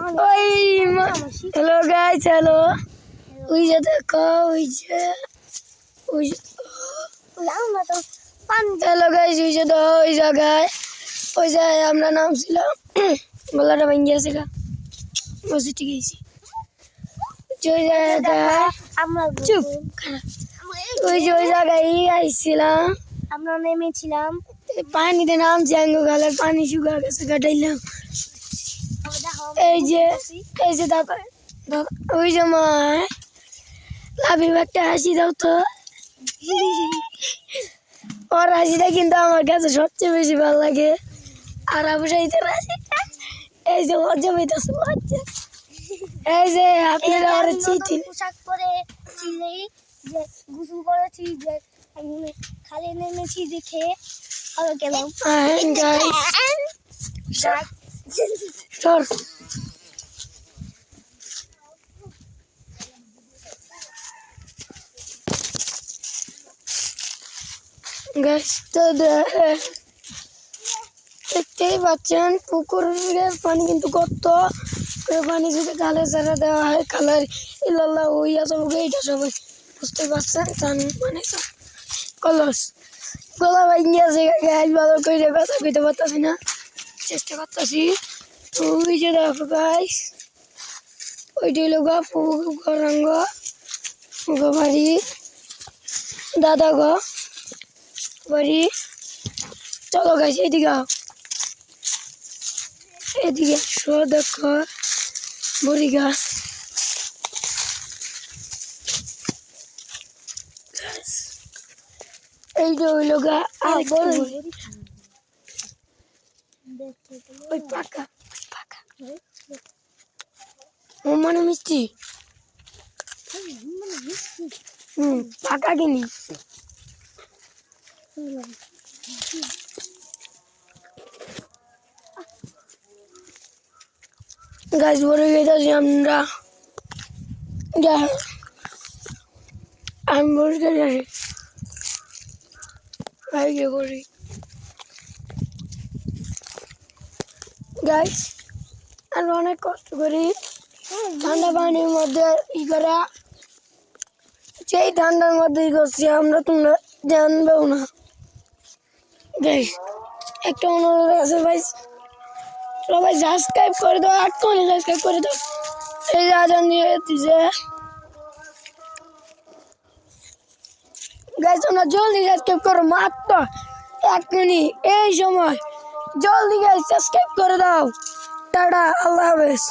Hello guys, hello. ওই যে দেখো, হ্যালো গাইস, ওই যে দেখো ওই জায়গায় আমরা নামছিলাম। গলাটা ভেঙে গেছে গা, বসে ঠিক আছে। ওই জায়গায় চুপ, ওই জায়গায় আইছিলাম, আমরা নেমেছিলাম। পানিতে নামছি, আঙ্গু গালের পানি শুকা গেছে, কাটাইলাম। এই যে দেখো, ওই যে মা লাভির একটা হাসি দাও তো। ওর হাসিটা কিন্তু আমার কাছে সবচেয়ে বেশি ভালো লাগে। আর আবুসাইতের হাসিটা, এই যে লজ্জা পাইতেছে, লজ্জা। এই যে আপনারা ওর চিঠি পোশাক পরে ছিলেই যে গোসল করেছি, যে খালি নেমেছি দেখে আরো গেলাম। তো দেখতেই পাচ্ছেন পুকুরের পানি কিন্তু কত পানি যদি গালে ছাড়া দেওয়া হয় কালার ইল্লাল্লাহ হইয়া যাবো। এইটা সবাই বুঝতে পারছেন, চান মানে কলস গলা ভাঙিয়ে আছে, গাছ ভালো করে কথা কইতে পারতাছি না, চেষ্টা করতেছি। ওই যে দেখো গাইস, ওইটি হলো গরাঙ্গ বাড়ি, দাদা বাড়ি। চলো গাইস, এদিকে আসো, দেখো বড়ি গাছ। এই যে হইল গা আর ওই পাকা মানে মিষ্টি, পাকা কিনি। গাছ ভরে গেছি আমরা, আমি বসে গেছি করি গাছ। আর অনেক কষ্ট করি ঠান্ডা পানির মধ্যে করা, সেই ঠান্ডার মধ্যে করছি আমরা, তোমরা জানবেও না গাইস। একটা অনুরোধ আছে ভাই, সবাই সাবস্ক্রাইব করে দাও, এক্ষুনি সাবস্ক্রাইব করে দাও। এই যে আজান দিয়ে দিছে গাইস, তোমরা জলদি সাবস্ক্রাইব করো, মাত্র 1 মিনিট এই সময়, জলদি গাইস সাবস্ক্রাইব করে দাও। টাটা, আল্লাহ হাফেজ।